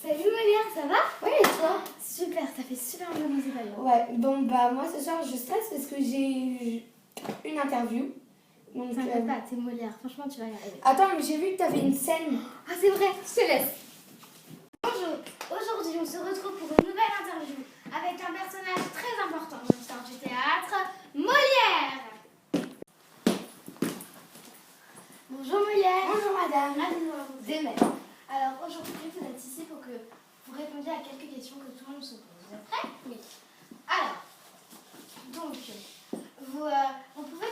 Salut Molière, ça va? Ouais, et toi? Super, ça fait super longtemps qu'on s'est pas vu. Ouais, bon bah moi ce soir je stresse parce que j'ai eu une interview. Donc, T'inquiète pas, t'es Molière, franchement tu vas y arriver. Attends, mais j'ai vu que t'avais une scène. Ah c'est vrai, je te laisse. Bonjour, aujourd'hui on se retrouve pour une nouvelle interview avec un personnage très important de l'histoire du théâtre, Molière. Bonjour Molière. Bonjour madame. Ravi de vous émettre. Alors aujourd'hui vous êtes ici pour que vous répondiez à quelques questions que tout le monde se pose. Vous êtes prêts? Oui. Alors, donc, vous pouvez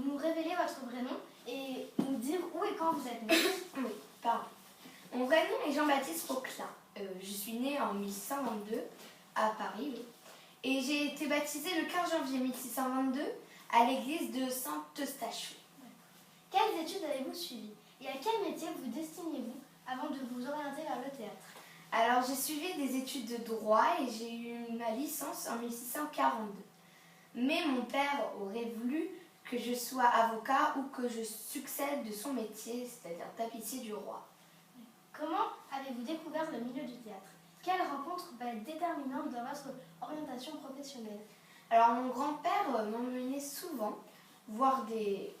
nous révéler votre vrai nom et nous dire où et quand vous êtes né? Oui, pardon. Mon vrai nom est Jean-Baptiste Poquelin. Je suis née en 1622 à Paris, oui. Et j'ai été baptisée le 15 janvier 1622 à l'église de Saint-Eustache. Quelles études avez-vous suivies? Et à quel métier vous destinez-vous avant de vous orienter vers le théâtre? Alors j'ai suivi des études de droit et j'ai eu ma licence en 1642. Mais mon père aurait voulu que je sois avocat ou que je succède de son métier, c'est-à-dire tapissier du roi. Comment avez-vous découvert le milieu du théâtre? Quelle rencontre va être déterminante dans votre orientation professionnelle? Alors mon grand-père m'emmenait souvent voir des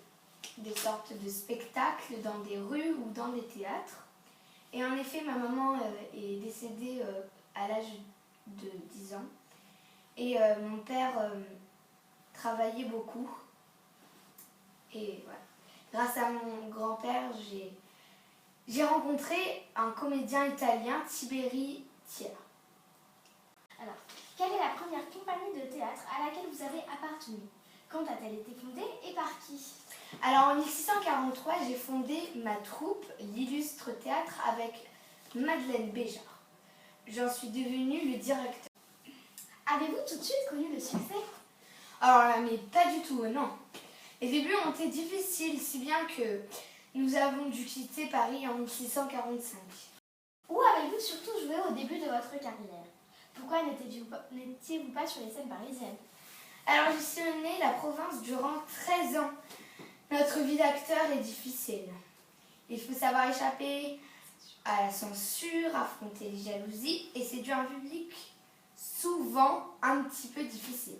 sortes de spectacles dans des rues ou dans des théâtres. Et en effet, ma maman est décédée à l'âge de 10 ans. Et mon père travaillait beaucoup. Et voilà. Grâce à mon grand-père, j'ai rencontré un comédien italien, Tiberi Tiela. Alors, quelle est la première compagnie de théâtre à laquelle vous avez appartenu? Quand a-t-elle été fondée et par qui? Alors en 1643, j'ai fondé ma troupe, l'Illustre Théâtre, avec Madeleine Béjart. J'en suis devenue le directeur. Avez-vous tout de suite connu le succès? Alors là, mais pas du tout, non. Les débuts ont été difficiles, si bien que nous avons dû quitter Paris en 1645. Où avez-vous surtout joué au début de votre carrière? Pourquoi n'étiez-vous pas sur les scènes parisiennes? Alors j'ai sillonné la province durant 13 ans. Notre vie d'acteur est difficile. Il faut savoir échapper à la censure, affronter les jalousies et séduire un public souvent un petit peu difficile.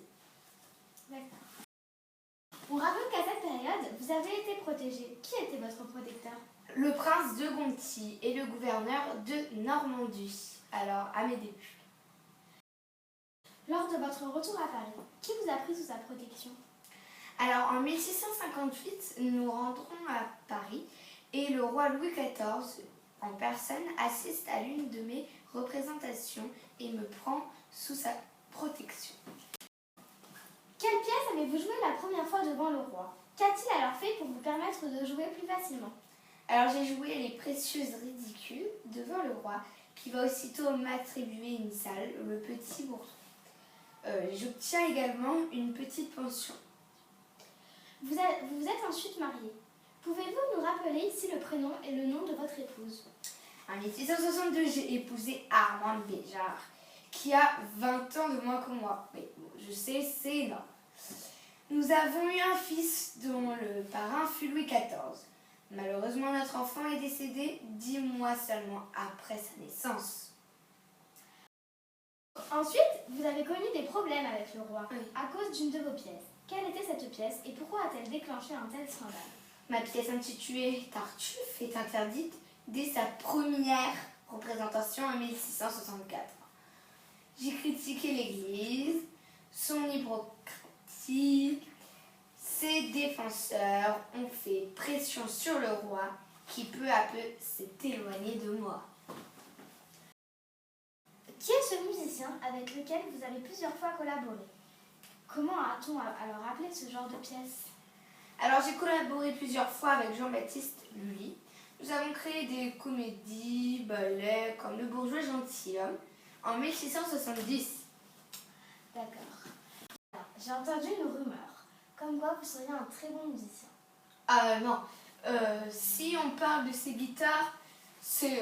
D'accord. On rappelle qu'à cette période, vous avez été protégé. Qui était votre protecteur? Le prince de Gonti et le gouverneur de Normandie, alors à mes débuts. Lors de votre retour à Paris, qui vous a pris sous sa protection? Alors en 1658, nous rentrons à Paris et le roi Louis XIV en personne assiste à l'une de mes représentations et me prend sous sa protection. Quelle pièce avez-vous joué la première fois devant le roi? Qu'a-t-il alors fait pour vous permettre de jouer plus facilement? Alors j'ai joué Les Précieuses Ridicules devant le roi qui va aussitôt m'attribuer une salle, le Petit Bourgeois. J'obtiens également une petite pension. Vous vous êtes ensuite marié. Pouvez-vous nous rappeler ici le prénom et le nom de votre épouse? En 1662, j'ai épousé Armande Béjart, qui a 20 ans de moins que moi. Mais bon, je sais, c'est énorme. Nous avons eu un fils dont le parrain fut Louis XIV. Malheureusement, notre enfant est décédé 10 mois seulement après sa naissance. Ensuite, vous avez connu des problèmes avec le roi à cause d'une de vos pièces. Quelle était cette pièce et pourquoi a-t-elle déclenché un tel scandale? Ma pièce intitulée Tartuffe est interdite dès sa première représentation en 1664. J'ai critiqué l'Église, son hypocrisie. Ses défenseurs ont fait pression sur le roi qui peu à peu s'est éloigné de moi. Qui est ce musicien avec lequel vous avez plusieurs fois collaboré? Comment a-t-on alors appelé ce genre de pièce? Alors j'ai collaboré plusieurs fois avec Jean-Baptiste Lully. Nous avons créé des comédies, ballets comme Le Bourgeois Gentilhomme en 1670. D'accord. J'ai entendu une rumeur, comme quoi vous seriez un très bon musicien. Ah non, si on parle de ces guitares, c'est...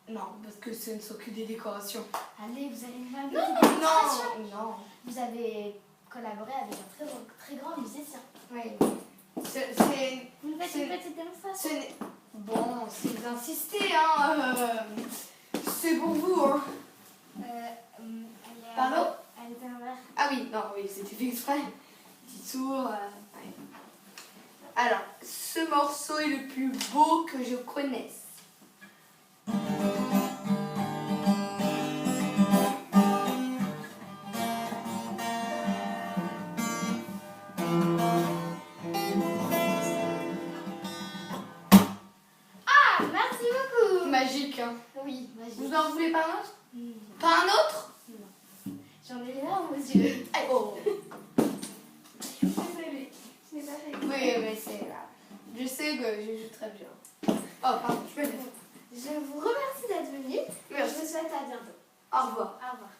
non, parce que ce ne sont que des décorations. Allez, vous allez me faire une Non, petite démonstration. non. Vous avez collaboré avec un très grand musicien. Oui. Vous me faites une petite démonstration. Bon, si vous insistez, hein, c'est pour vous oui, c'était fait exprès. Petit tour. Ouais. Alors, ce morceau est le plus beau que je connaisse. Ah, merci beaucoup. Magique, hein. Oui, magique. Vous en voulez pas un autre? Non. Pas un autre? J'en ai les larmes aux yeux. Oh. Désolée, je n'ai pas fait. Oui, mais c'est là. Je sais que je joue très bien. Oh, pardon, je peux le faire. Je vous remercie d'être venu. Merci. Je vous souhaite à bientôt. Au revoir. Au revoir.